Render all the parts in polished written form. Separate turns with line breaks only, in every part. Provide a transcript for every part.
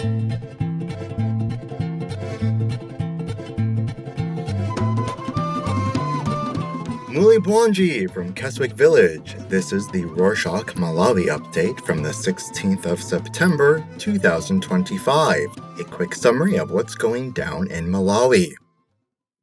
Muli Bwanji from Keswick Village. This is the Rorschach Malawi update from the 16th of September, 2025. A quick summary of what's going down in Malawi.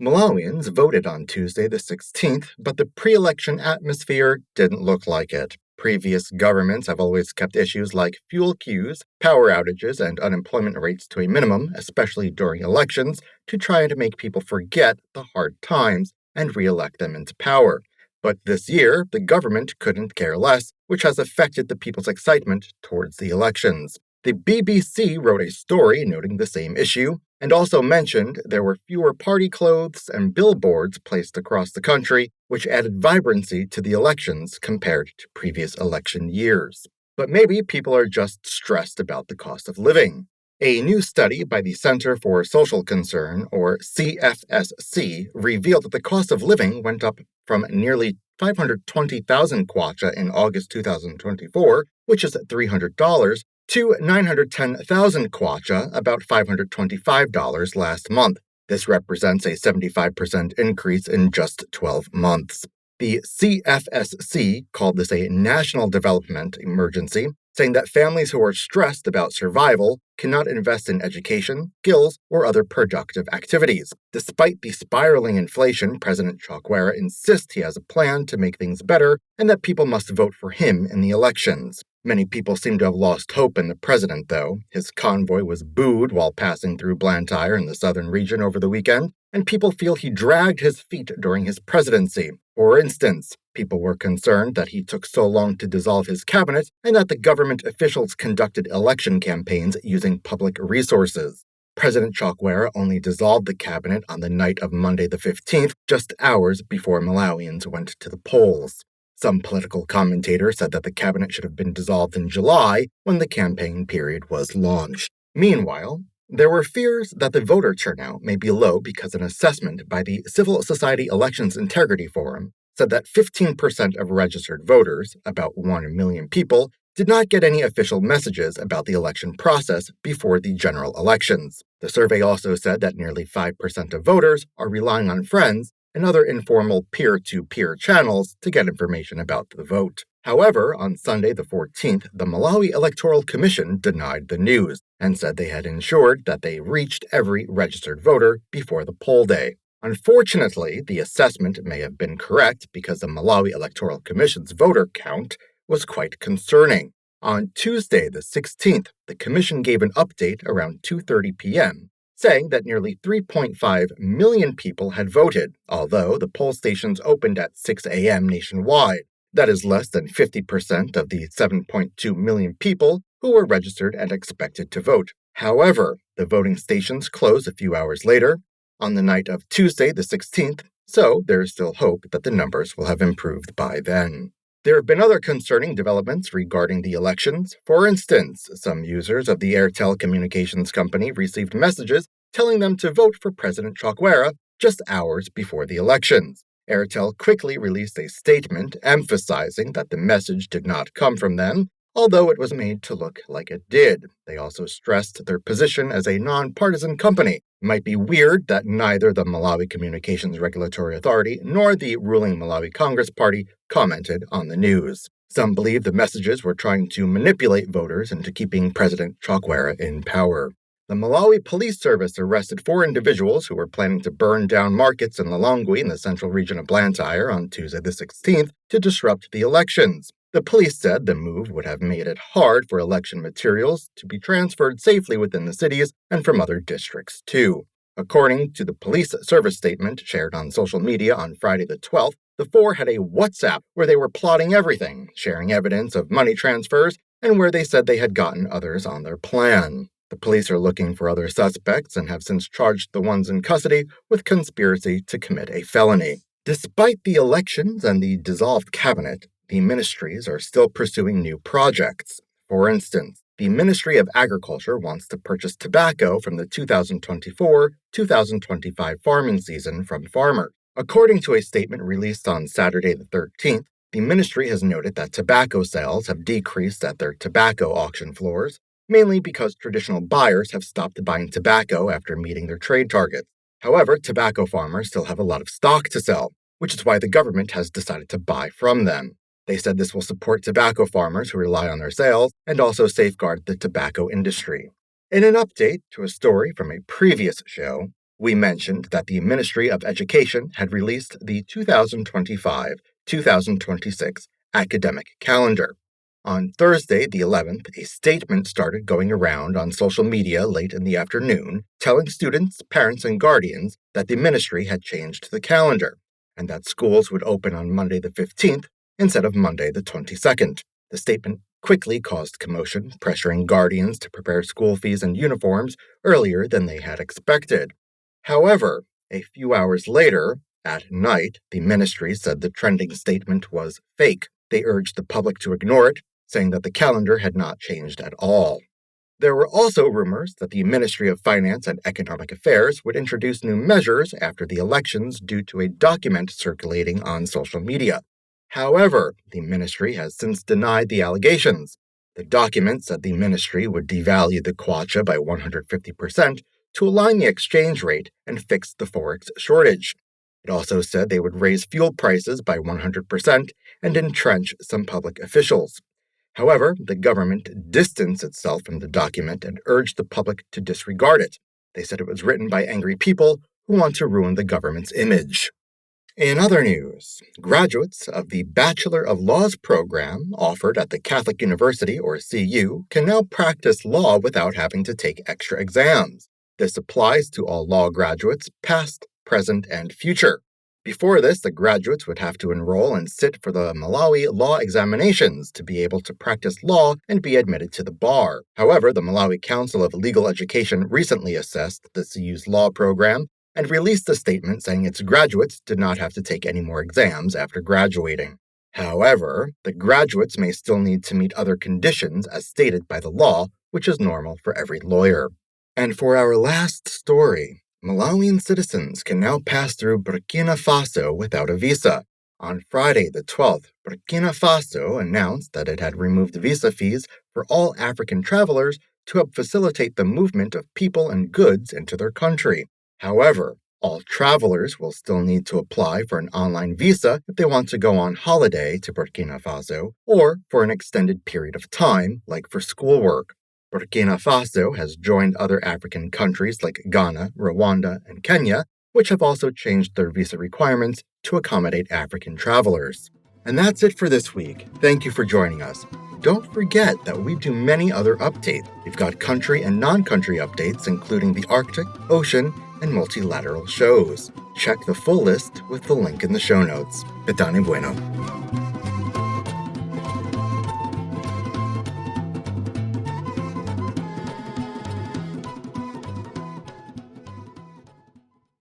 Malawians voted on Tuesday the 16th, but the pre-election atmosphere didn't look like it. Previous governments have always kept issues like fuel queues, power outages, and unemployment rates to a minimum, especially during elections, to try to make people forget the hard times and re-elect them into power. But this year, the government couldn't care less, which has affected the people's excitement towards the elections. The BBC wrote a story noting the same issue, and also mentioned there were fewer party clothes and billboards placed across the country, which added vibrancy to the elections compared to previous election years. But maybe people are just stressed about the cost of living. A new study by the Center for Social Concern, or CFSC, revealed that the cost of living went up from nearly 520,000 kwacha in August 2024, which is $300, to 910,000 kwacha, about $525 last month. This represents a 75% increase in just 12 months. The CFSC called this a national development emergency, saying that families who are stressed about survival cannot invest in education, skills, or other productive activities. Despite the spiraling inflation, President Chakwera insists he has a plan to make things better and that people must vote for him in the elections. Many people seem to have lost hope in the president, though. His convoy was booed while passing through Blantyre in the southern region over the weekend, and people feel he dragged his feet during his presidency. For instance, people were concerned that he took so long to dissolve his cabinet and that the government officials conducted election campaigns using public resources. President Chakwera only dissolved the cabinet on the night of Monday the 15th, just hours before Malawians went to the polls. Some political commentators said that the cabinet should have been dissolved in July when the campaign period was launched. Meanwhile, there were fears that the voter turnout may be low because an assessment by the Civil Society Elections Integrity Forum said that 15% of registered voters, about 1 million people, did not get any official messages about the election process before the general elections. The survey also said that nearly 5% of voters are relying on friends and other informal peer-to-peer channels to get information about the vote. However, on Sunday the 14th, the Malawi Electoral Commission denied the news and said they had ensured that they reached every registered voter before the poll day. Unfortunately, the assessment may have been correct because the Malawi Electoral Commission's voter count was quite concerning. On Tuesday the 16th, the commission gave an update around 2:30 p.m., saying that nearly 3.5 million people had voted, although the poll stations opened at 6 a.m. nationwide. That is less than 50% of the 7.2 million people who were registered and expected to vote. However, the voting stations closed a few hours later, on the night of Tuesday the 16th, so there is still hope that the numbers will have improved by then. There have been other concerning developments regarding the elections. For instance, some users of the Airtel communications company received messages telling them to vote for President Chakwera just hours before the elections. Airtel quickly released a statement emphasizing that the message did not come from them, although it was made to look like it did. They also stressed their position as a nonpartisan company. It might be weird that neither the Malawi Communications Regulatory Authority nor the ruling Malawi Congress Party commented on the news. Some believe the messages were trying to manipulate voters into keeping President Chakwera in power. The Malawi Police Service arrested 4 individuals who were planning to burn down markets in Lilongwe in the central region of Blantyre on Tuesday the 16th to disrupt the elections. The police said the move would have made it hard for election materials to be transferred safely within the cities and from other districts, too. According to the police service statement shared on social media on Friday the 12th, the 4 had a WhatsApp where they were plotting everything, sharing evidence of money transfers, and where they said they had gotten others on their plan. The police are looking for other suspects and have since charged the ones in custody with conspiracy to commit a felony. Despite the elections and the dissolved cabinet, the ministries are still pursuing new projects. For instance, the Ministry of Agriculture wants to purchase tobacco from the 2024-2025 farming season from farmers. According to a statement released on Saturday the 13th, the ministry has noted that tobacco sales have decreased at their tobacco auction floors, mainly because traditional buyers have stopped buying tobacco after meeting their trade targets. However, tobacco farmers still have a lot of stock to sell, which is why the government has decided to buy from them. They said this will support tobacco farmers who rely on their sales and also safeguard the tobacco industry. In an update to a story from a previous show, we mentioned that the Ministry of Education had released the 2025-2026 academic calendar. On Thursday, the 11th, a statement started going around on social media late in the afternoon, telling students, parents, and guardians that the ministry had changed the calendar, and that schools would open on Monday the 15th instead of Monday the 22nd. The statement quickly caused commotion, pressuring guardians to prepare school fees and uniforms earlier than they had expected. However, a few hours later, at night, the ministry said the trending statement was fake. They urged the public to ignore it, saying that the calendar had not changed at all. There were also rumors that the Ministry of Finance and Economic Affairs would introduce new measures after the elections due to a document circulating on social media. However, the ministry has since denied the allegations. The document said the ministry would devalue the kwacha by 150% to align the exchange rate and fix the forex shortage. It also said they would raise fuel prices by 100% and entrench some public officials. However, the government distanced itself from the document and urged the public to disregard it. They said it was written by angry people who want to ruin the government's image. In other news, graduates of the Bachelor of Laws program offered at the Catholic University, or CU, can now practice law without having to take extra exams. This applies to all law graduates, past, present, and future. Before this, the graduates would have to enroll and sit for the Malawi law examinations to be able to practice law and be admitted to the bar. However, the Malawi Council of Legal Education recently assessed the CU's law program and released a statement saying its graduates did not have to take any more exams after graduating. However, the graduates may still need to meet other conditions as stated by the law, which is normal for every lawyer. And for our last story, Malawian citizens can now pass through Burkina Faso without a visa. On Friday the 12th, Burkina Faso announced that it had removed visa fees for all African travelers to help facilitate the movement of people and goods into their country. However, all travelers will still need to apply for an online visa if they want to go on holiday to Burkina Faso or for an extended period of time, like for schoolwork. Burkina Faso has joined other African countries like Ghana, Rwanda, and Kenya, which have also changed their visa requirements to accommodate African travelers. And that's it for this week. Thank you for joining us. Don't forget that we do many other updates. We've got country and non-country updates, including the Arctic, ocean, and multilateral shows. Check the full list with the link in the show notes. Petane bueno.